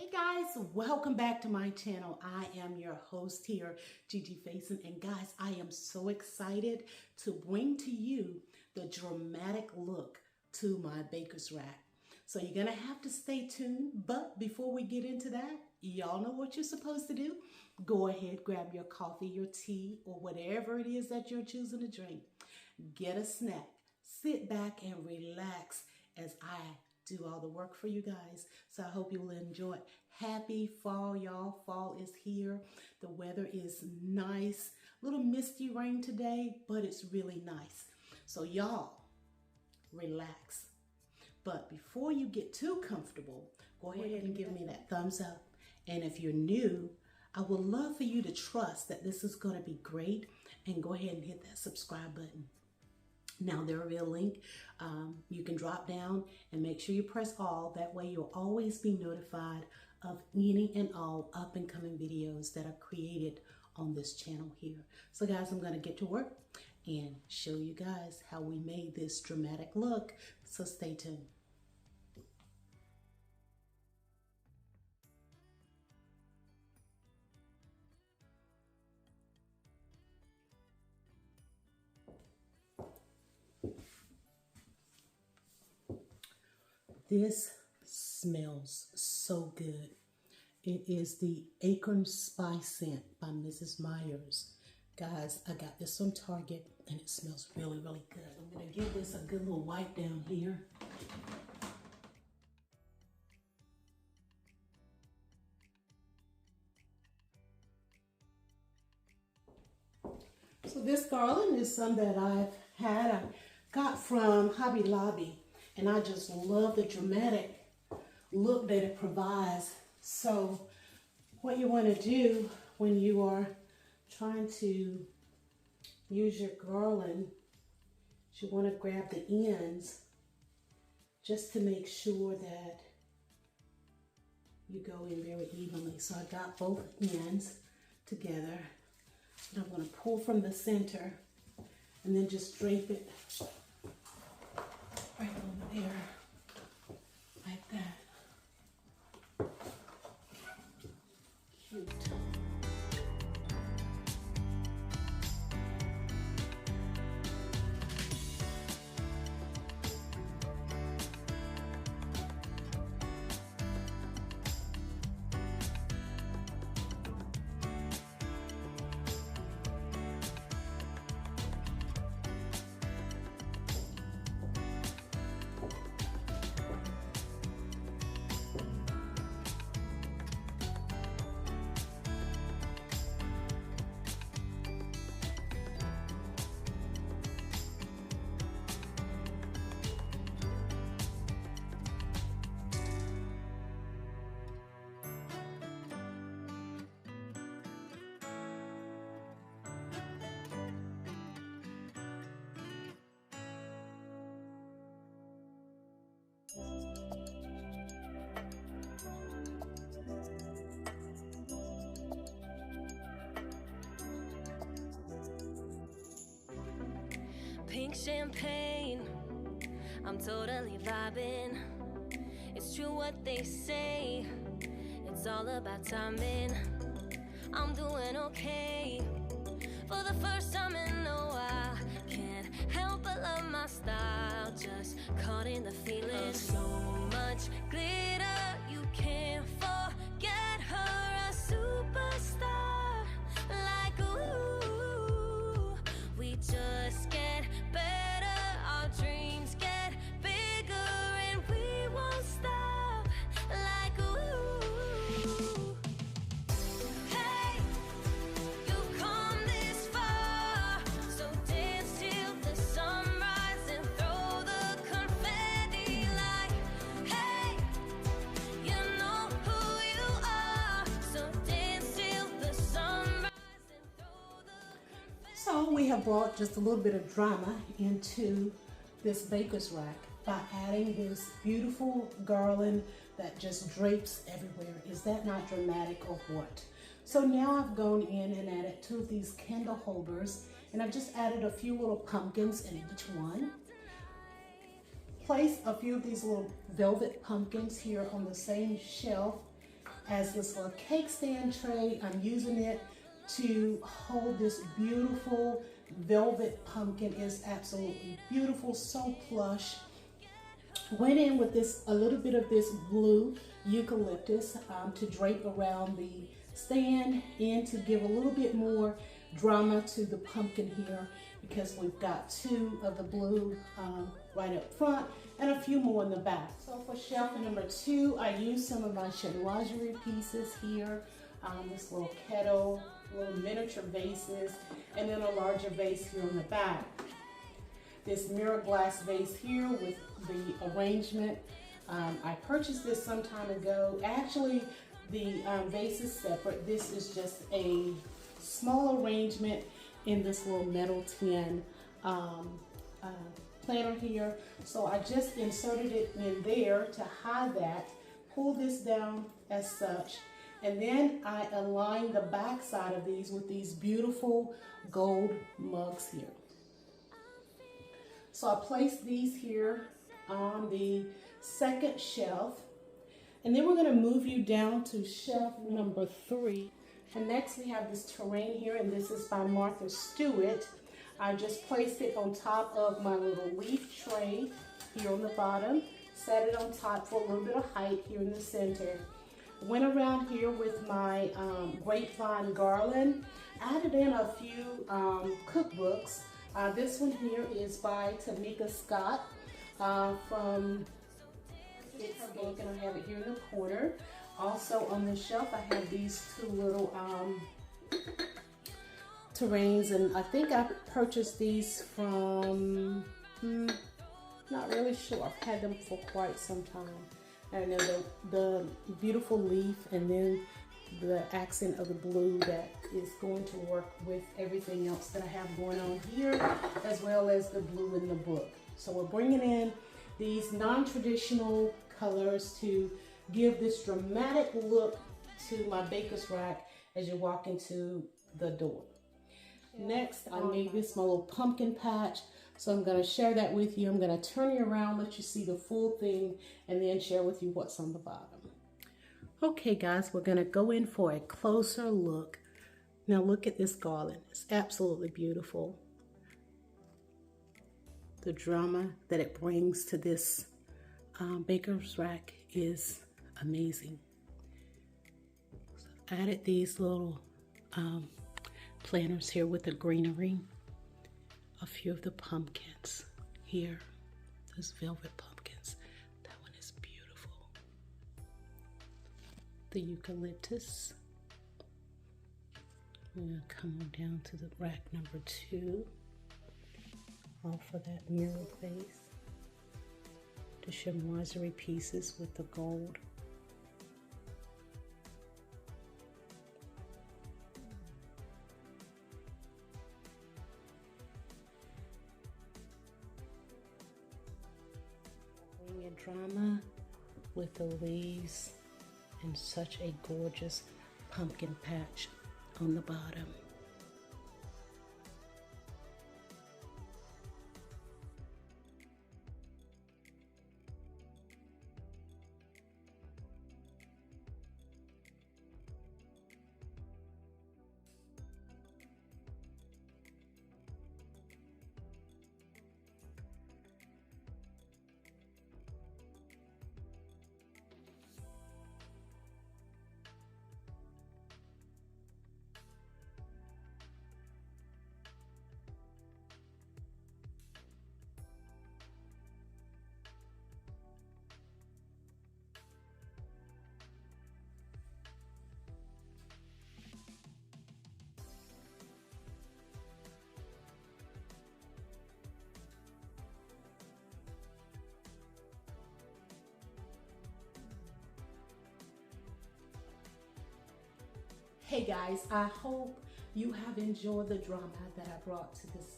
Hey guys, welcome back to my channel. I am your host here, Gigi Faison, and guys, I am so excited to bring to you the dramatic look to my baker's rack. So you're gonna have to stay tuned, but before we get into that, y'all know what you're supposed to do. Go ahead, grab your coffee, your tea, or whatever it is that you're choosing to drink. Get a snack, sit back and relax as I do all the work for you guys. So I hope you will enjoy it. Happy fall, y'all. Fall is here. The weather is nice. A little misty rain today, but it's really nice. So y'all, relax. But before you get too comfortable, go ahead and give me that thumbs up. And if you're new, I would love for you to trust that this is going to be great and go ahead and hit that subscribe button. Now there will be a link you can drop down and make sure you press all. That way you'll always be notified of any and all up and coming videos that are created on this channel here. So guys, I'm going to get to work and show you guys how we made this dramatic look. So stay tuned. This smells so good. It is the Acorn Spice Scent by Mrs. Myers. Guys, I got this from Target and it smells really, really good. I'm gonna give this a good little wipe down here. So this garland is some that I got from Hobby Lobby. And I just love the dramatic look that it provides. So what you want to do when you are trying to use your garland is you want to grab the ends just to make sure that you go in very evenly. So I got both ends together. And I'm going to pull from the center and then just drape it right over there, like that. Cute. Pink champagne, I'm totally vibing. It's true what they say, it's all about timing. I'm doing okay, for the first time in a while. Can't help but love my style, just caught in the feeling. So much glitter, you can't forget her, a superstar. Like ooh, we just get better, our dreams get bigger, and we won't stop. Like ooh, hey, you've come this far, so dance till the sunrise and throw the confetti. Like hey, you know who you are, so dance till the sunrise and throw the confetti. So we have brought just a little bit of drama into this baker's rack by adding this beautiful garland that just drapes everywhere. Is that not dramatic or what? So now I've gone in and added two of these candle holders, and I've just added a few little pumpkins in each one. Place a few of these little velvet pumpkins here on the same shelf as this little cake stand tray. I'm using it to hold this beautiful velvet pumpkin. Is absolutely beautiful, so plush. Went in with this, a little bit of this blue eucalyptus to drape around the stand and to give a little bit more drama to the pumpkin here, because we've got two of the blue right up front and a few more in the back. So for shelf number 2, I used some of my chinoiserie pieces here, this little kettle, little miniature vases, and then a larger vase here on the back. This mirror glass vase here with the arrangement. I purchased this some time ago. Actually, the vase is separate. This is just a small arrangement in this little metal tin planner here. So I just inserted it in there to hide that, pull this down as such, and then I align the back side of these with these beautiful gold mugs here. So I placed these here on the second shelf, and then we're going to move you down to shelf number 3. And next we have this terrain here, and this is by Martha Stewart. I just placed it on top of my little leaf tray here on the bottom, set it on top for a little bit of height here in the center. Went around here with my grapevine garland, added in a few cookbooks. This one here is by Tamika Scott from It's Her Book, and I have it here in the corner. Also on the shelf I have these two little terrains, and I think I purchased these from, not really sure. I've had them for quite some time. And then the beautiful leaf, and then the accent of the blue that is going to work with everything else that I have going on here, as well as the blue in the book. So we're bringing in these non-traditional colors to give this dramatic look to my baker's rack as you walk into the door. Next, I made this my little pumpkin patch, so I'm going to share that with you. I'm going to turn you around, let you see the full thing, and then share with you what's on the bottom. Okay guys, we're going to go in for a closer look. Now look at this garland. It's absolutely beautiful. The drama that it brings to this baker's rack is amazing. So I added these little planters here with the greenery. A few of the pumpkins here, those velvet pumpkins. That one is beautiful. The eucalyptus. I'm going to come on down to the rack number 2. All for that mirror face. The chinoiserie pieces with the gold. Bring a drama with the leaves and such a gorgeous pumpkin patch on the bottom. Hey guys, I hope you have enjoyed the drama that I brought to this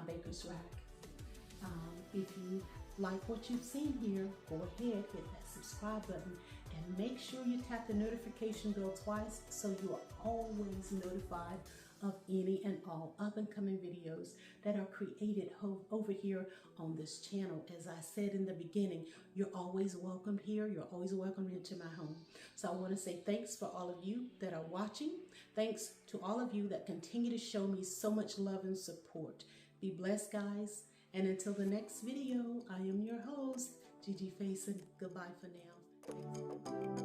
baker's rack. If you like what you've seen here, go ahead, hit that subscribe button, and make sure you tap the notification bell twice so you are always notified of any and all up and coming videos that are created over here on this channel. As I said in the beginning, you're always welcome here. You're always welcome into my home. So I want to say thanks for all of you that are watching. Thanks to all of you that continue to show me so much love and support. Be blessed, guys. And until the next video, I am your host, Gigi Faison. Goodbye for now.